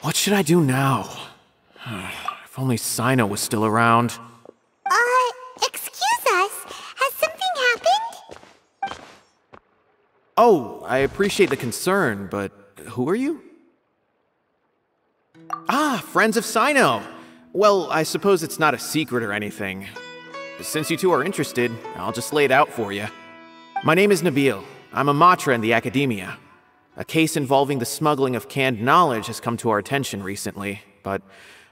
What should I do now? If only Sino was still around. Excuse us. Has something happened? Oh, I appreciate the concern, but who are you? Ah, friends of Sino. Well, I suppose it's not a secret or anything. Since you two are interested, I'll just lay it out for you. My name is Nabil. I'm a matra in the academia. A case involving the smuggling of canned knowledge has come to our attention recently, but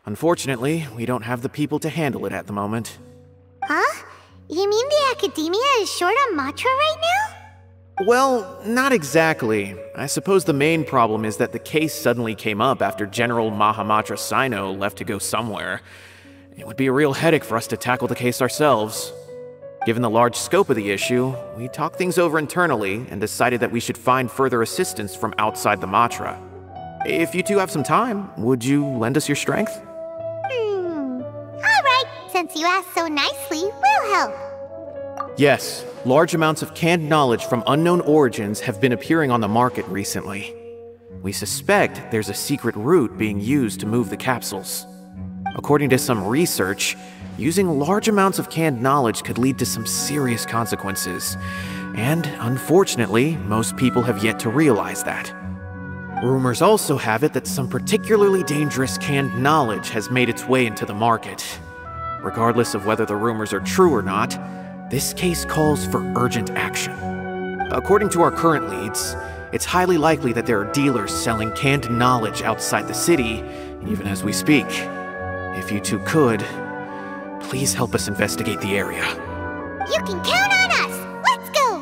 unfortunately, we don't have the people to handle it at the moment. Huh? You mean the academia is short on matra right now? Well, not exactly. I suppose the main problem is that the case suddenly came up after General Mahamatra Sino left to go somewhere. It would be a real headache for us to tackle the case ourselves. Given the large scope of the issue, we talked things over internally and decided that we should find further assistance from outside the Matra. If you two have some time, would you lend us your strength? Alright, since you asked so nicely, we'll help. Yes, large amounts of canned knowledge from unknown origins have been appearing on the market recently. We suspect there's a secret route being used to move the capsules. According to some research, using large amounts of canned knowledge could lead to some serious consequences, and unfortunately, most people have yet to realize that. Rumors also have it that some particularly dangerous canned knowledge has made its way into the market. Regardless of whether the rumors are true or not, this case calls for urgent action. According to our current leads, it's highly likely that there are dealers selling canned knowledge outside the city, even as we speak. If you two could, please help us investigate the area. You can count on us! Let's go!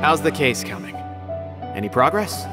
How's the case coming? Any progress?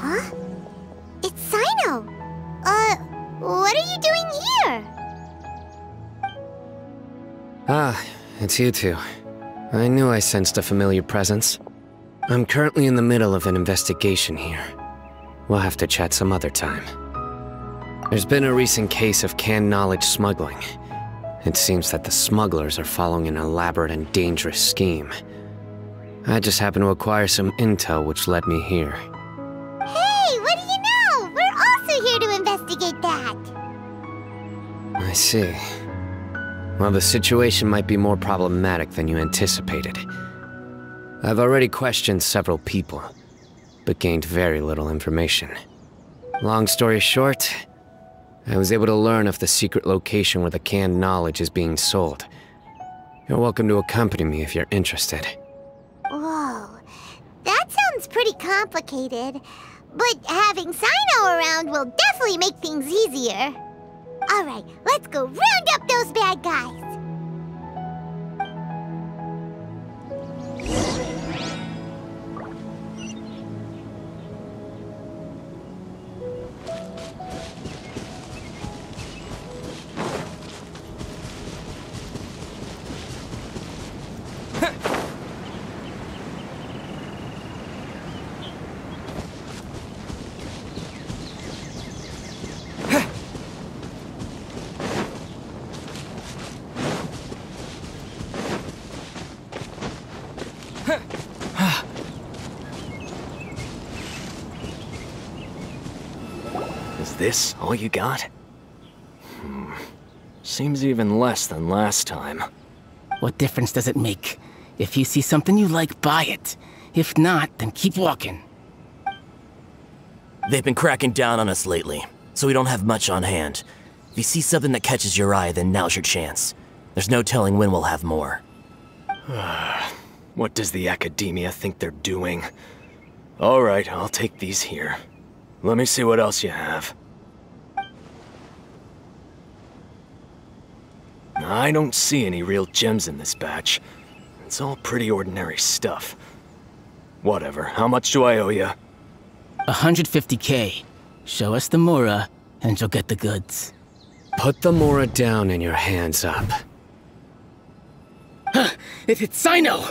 Huh? It's Sino! What are you doing here? Ah, it's you two. I knew I sensed a familiar presence. I'm currently in the middle of an investigation here. We'll have to chat some other time. There's been a recent case of canned knowledge smuggling. It seems that the smugglers are following an elaborate and dangerous scheme. I just happened to acquire some intel which led me here. Hey, what do you know? We're also here to investigate that. I see. Well, the situation might be more problematic than you anticipated. I've already questioned several people, but gained very little information. Long story short, I was able to learn of the secret location where the canned knowledge is being sold. You're welcome to accompany me if you're interested. Whoa, that sounds pretty complicated. But having Sino around will definitely make things easier. Alright, let's go round up those bad guys. Is this all you got? Seems even less than last time. What difference does it make? If you see something you like, buy it. If not, then keep walking. They've been cracking down on us lately, so we don't have much on hand. If you see something that catches your eye, then now's your chance. There's no telling when we'll have more. What does the Academia think they're doing? Alright, I'll take these here. Let me see what else you have. I don't see any real gems in this batch. It's all pretty ordinary stuff. Whatever, how much do I owe you? 150K. Show us the Mora, and you'll get the goods. Put the Mora down and your hands up. It hit Sino!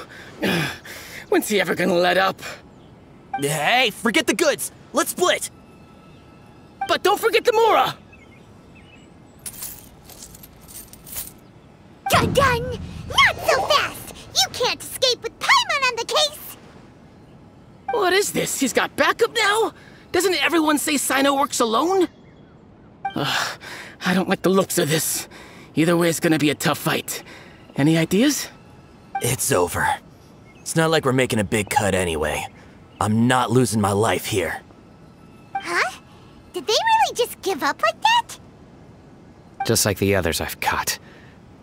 When's he ever gonna let up? Hey, forget the goods! Let's split! But don't forget the Mora! Dun-dun! Not so fast! You can't escape with Paimon on the case! What is this? He's got backup now? Doesn't everyone say Sino works alone? I don't like the looks of this. Either way, it's gonna be a tough fight. Any ideas? It's over. It's not like we're making a big cut anyway. I'm not losing my life here. Huh? Did they really just give up like that? Just like the others I've caught.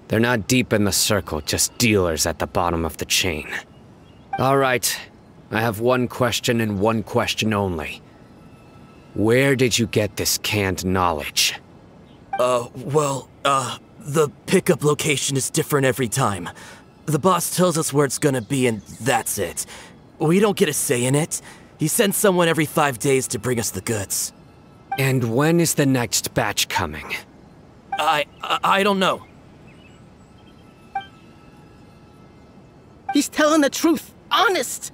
They're not deep in the circle, just dealers at the bottom of the chain. All right, I have one question and one question only. Where did you get this canned knowledge? The pickup location is different every time. The boss tells us where it's gonna be and that's it. We don't get a say in it. He sends someone every 5 days to bring us the goods. And when is the next batch coming? I don't know. He's telling the truth. Honest.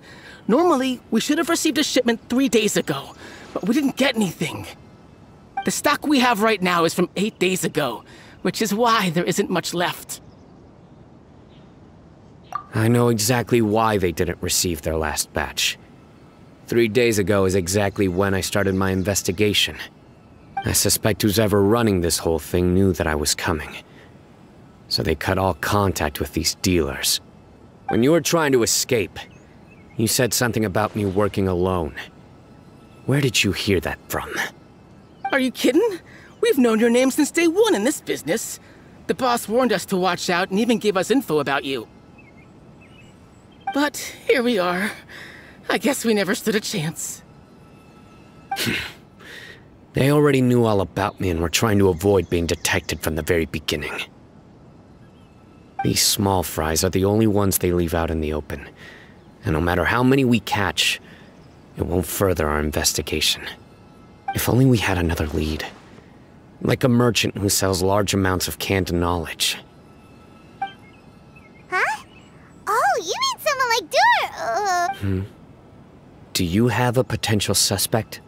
Normally, we should have received a shipment 3 days ago, but we didn't get anything. The stock we have right now is from 8 days ago, which is why there isn't much left. I know exactly why they didn't receive their last batch. 3 days ago is exactly when I started my investigation. I suspect who's ever running this whole thing knew that I was coming. So they cut all contact with these dealers. When you were trying to escape, you said something about me working alone. Where did you hear that from? Are you kidding? We've known your name since day one in this business. The boss warned us to watch out and even gave us info about you. But here we are. I guess we never stood a chance. They already knew all about me and were trying to avoid being detected from the very beginning. These small fries are the only ones they leave out in the open. And no matter how many we catch, it won't further our investigation. If only we had another lead. Like a merchant who sells large amounts of canned knowledge. Huh? Oh, you mean someone like Do you have a potential suspect?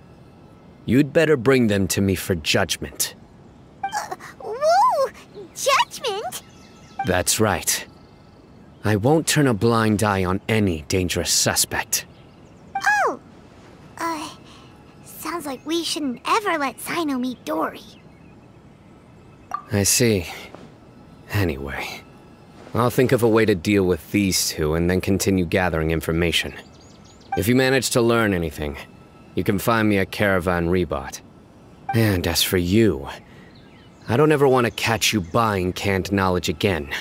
You'd better bring them to me for judgment. Whoa! Judgment? That's right. I won't turn a blind eye on any dangerous suspect. Oh! Sounds like we shouldn't ever let Sino meet Dory. I see. Anyway, I'll think of a way to deal with these two and then continue gathering information. If you manage to learn anything, you can find me at Caravan Rebot. And as for you, I don't ever want to catch you buying canned knowledge again.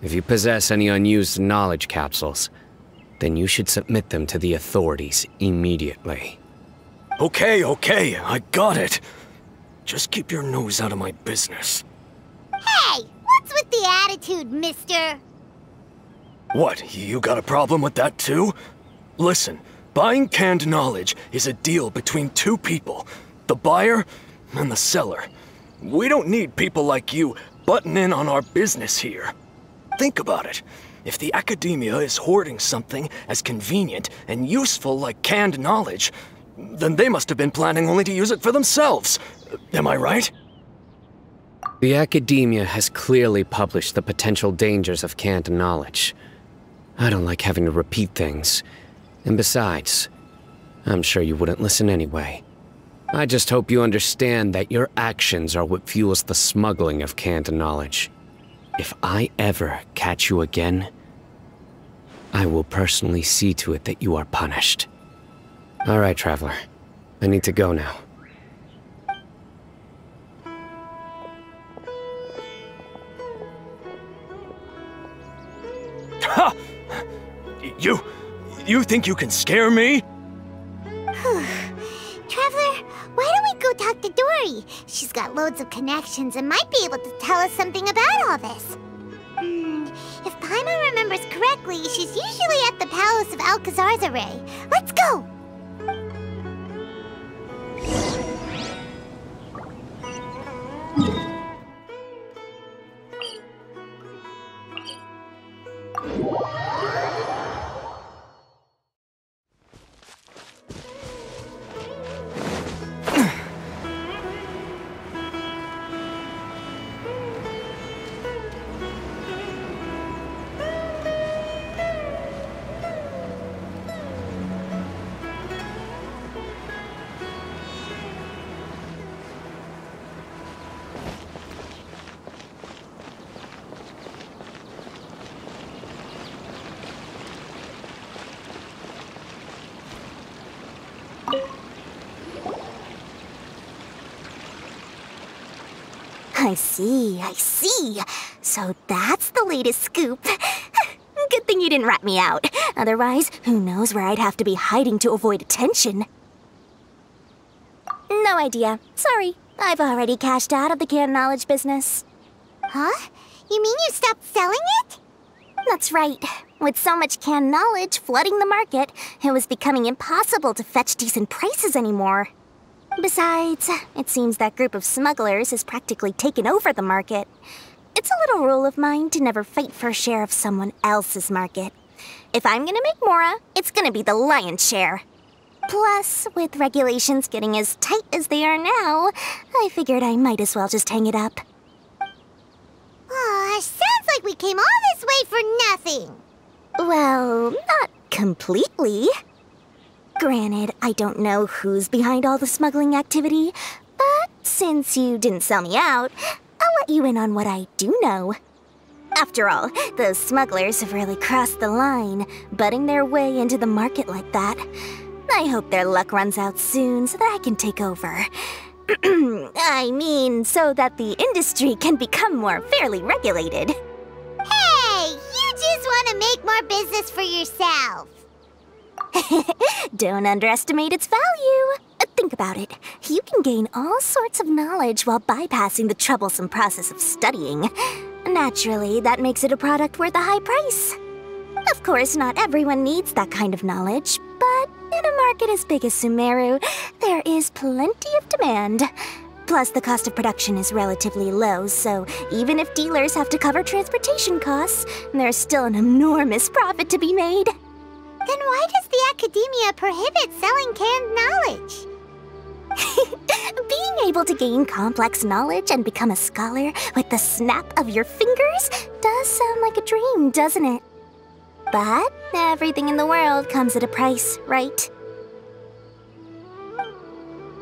If you possess any unused knowledge capsules, then you should submit them to the authorities immediately. Okay, I got it. Just keep your nose out of my business. Hey! What's with the attitude, mister? What, you got a problem with that too? Listen, buying canned knowledge is a deal between two people, the buyer and the seller. We don't need people like you butting in on our business here. Think about it. If the Academia is hoarding something as convenient and useful like canned knowledge, then they must have been planning only to use it for themselves. Am I right? The Academia has clearly published the potential dangers of canned knowledge. I don't like having to repeat things. And besides, I'm sure you wouldn't listen anyway. I just hope you understand that your actions are what fuels the smuggling of canned knowledge. If I ever catch you again, I will personally see to it that you are punished. All right, Traveler. I need to go now. You think you can scare me? Traveler, why don't we go talk to Dory? She's got loads of connections and might be able to tell us something about all this. If Paimon remembers correctly, she's usually at the Palace of Alcazar's. Let's go! I see. So that's the latest scoop. Good thing you didn't rat me out. Otherwise, who knows where I'd have to be hiding to avoid attention. No idea. Sorry. I've already cashed out of the canned knowledge business. Huh? You mean you stopped selling it? That's right. With so much canned knowledge flooding the market, it was becoming impossible to fetch decent prices anymore. Besides, it seems that group of smugglers has practically taken over the market. It's a little rule of mine to never fight for a share of someone else's market. If I'm gonna make Mora, it's gonna be the lion's share. Plus, with regulations getting as tight as they are now, I figured I might as well just hang it up. Aw, sounds like we came all this way for nothing. Well, not completely. Granted, I don't know who's behind all the smuggling activity, but since you didn't sell me out, I'll let you in on what I do know. After all, those smugglers have really crossed the line, butting their way into the market like that. I hope their luck runs out soon so that I can take over. I mean, so that the industry can become more fairly regulated. Hey, you just want to make more business for yourself. Don't underestimate its value. Think about it. You can gain all sorts of knowledge while bypassing the troublesome process of studying. Naturally, that makes it a product worth a high price. Of course, not everyone needs that kind of knowledge, but in a market as big as Sumeru, there is plenty of demand. Plus, the cost of production is relatively low, so even if dealers have to cover transportation costs, there's still an enormous profit to be made. Then why does the Academia prohibit selling canned knowledge? Being able to gain complex knowledge and become a scholar with the snap of your fingers does sound like a dream, doesn't it? But everything in the world comes at a price, right?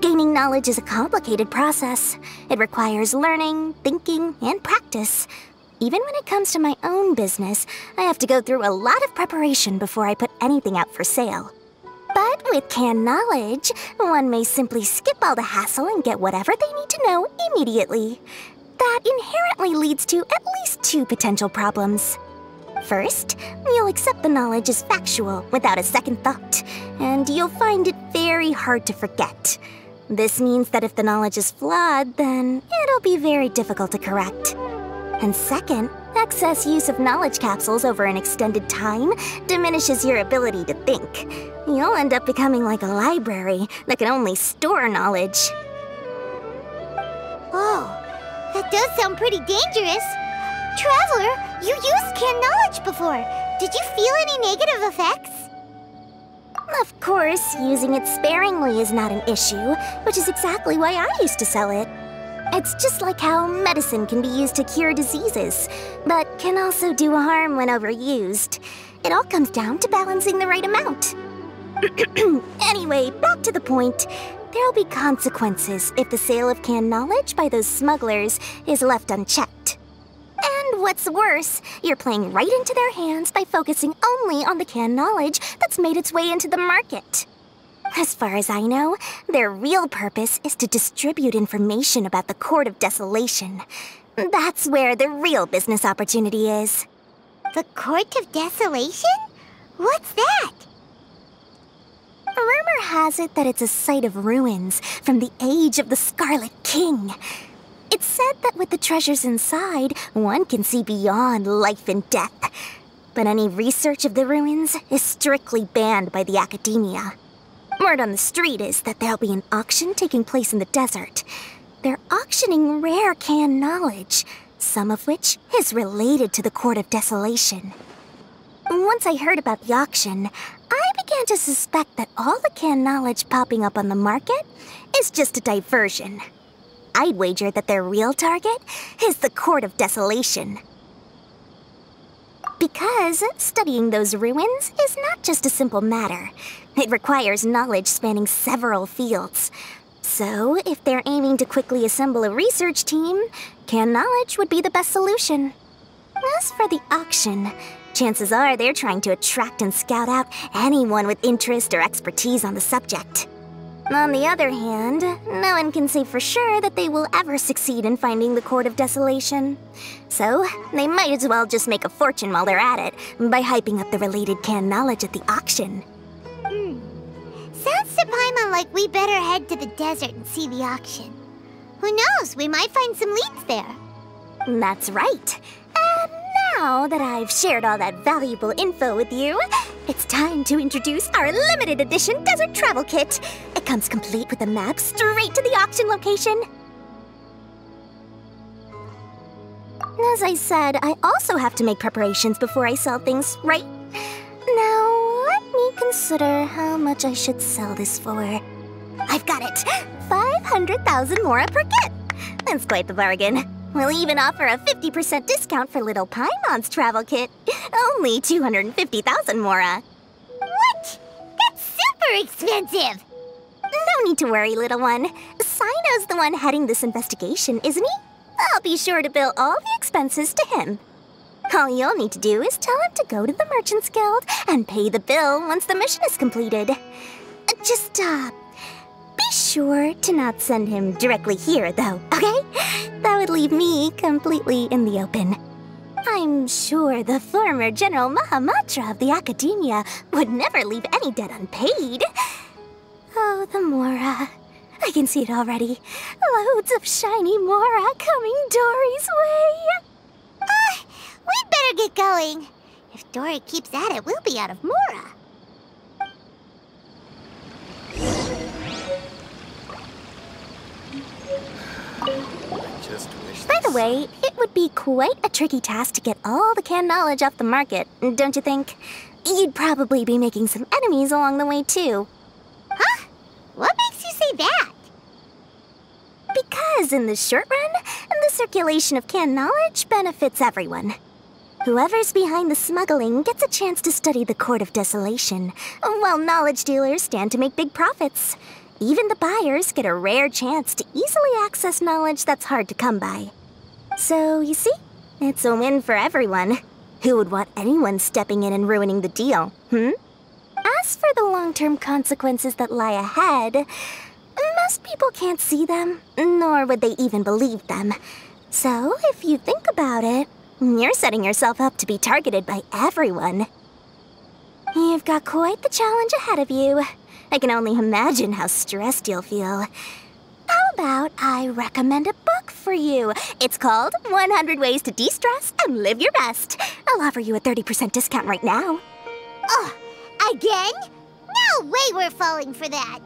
Gaining knowledge is a complicated process. It requires learning, thinking, and practice. Even when it comes to my own business, I have to go through a lot of preparation before I put anything out for sale. But with canned knowledge, one may simply skip all the hassle and get whatever they need to know immediately. That inherently leads to at least two potential problems. First, you'll accept the knowledge as factual without a second thought, and you'll find it very hard to forget. This means that if the knowledge is flawed, then it'll be very difficult to correct. And second, excess use of knowledge capsules over an extended time diminishes your ability to think. You'll end up becoming like a library that can only store knowledge. Whoa, that does sound pretty dangerous. Traveler, you used canned knowledge before. Did you feel any negative effects? Of course, using it sparingly is not an issue, which is exactly why I used to sell it. It's just like how medicine can be used to cure diseases, but can also do harm when overused. It all comes down to balancing the right amount. Anyway, back to the point. There'll be consequences if the sale of canned knowledge by those smugglers is left unchecked. And what's worse, you're playing right into their hands by focusing only on the canned knowledge that's made its way into the market. As far as I know, their real purpose is to distribute information about the Court of Desolation. That's where the real business opportunity is. The Court of Desolation? What's that? Rumor has it that it's a site of ruins from the age of the Scarlet King. It's said that with the treasures inside, one can see beyond life and death. But any research of the ruins is strictly banned by the academia. Word on the street is that there'll be an auction taking place in the desert. They're auctioning rare canned knowledge, some of which is related to the Court of Desolation. Once I heard about the auction, I began to suspect that all the canned knowledge popping up on the market is just a diversion. I'd wager that their real target is the Court of Desolation. Because studying those ruins is not just a simple matter. It requires knowledge spanning several fields. So, if they're aiming to quickly assemble a research team, canned knowledge would be the best solution. As for the auction, chances are they're trying to attract and scout out anyone with interest or expertise on the subject. On the other hand, no one can say for sure that they will ever succeed in finding the Court of Desolation. So, they might as well just make a fortune while they're at it by hyping up the related canned knowledge at the auction. Sounds to Paimon like we better head to the desert and see the auction. Who knows, we might find some leads there. That's right. And now that I've shared all that valuable info with you, it's time to introduce our limited edition desert travel kit. It comes complete with a map straight to the auction location. As I said, I also have to make preparations before I sell things, right? Now, let me consider how much I should sell this for. I've got it! 500,000 mora per kit! That's quite the bargain. We'll even offer a 50% discount for little Paimon's travel kit. Only 250,000 mora. What? That's super expensive! No need to worry, little one. Sino's the one heading this investigation, isn't he? I'll be sure to bill all the expenses to him. All you'll need to do is tell him to go to the Merchants Guild and pay the bill once the mission is completed. Just, be sure to not send him directly here, though, okay? That would leave me completely in the open. I'm sure the former General Mahamatra of the Academia would never leave any debt unpaid. Oh, the Mora. I can see it already. Loads of shiny Mora coming Dory's way. We'd better get going. If Dory keeps at it, we'll be out of Mora. By the way, it would be quite a tricky task to get all the canned knowledge off the market, don't you think? You'd probably be making some enemies along the way, too. Huh? What makes you say that? Because in the short run, the circulation of canned knowledge benefits everyone. Whoever's behind the smuggling gets a chance to study the Court of Desolation, while knowledge dealers stand to make big profits. Even the buyers get a rare chance to easily access knowledge that's hard to come by. So, you see, it's a win for everyone. Who would want anyone stepping in and ruining the deal, As for the long-term consequences that lie ahead, most people can't see them, nor would they even believe them. So, if you think about it, you're setting yourself up to be targeted by everyone. You've got quite the challenge ahead of you. I can only imagine how stressed you'll feel. How about I recommend a book for you? It's called 100 Ways to De-Stress and Live Your Best. I'll offer you a 30% discount right now. Oh, again? No way we're falling for that.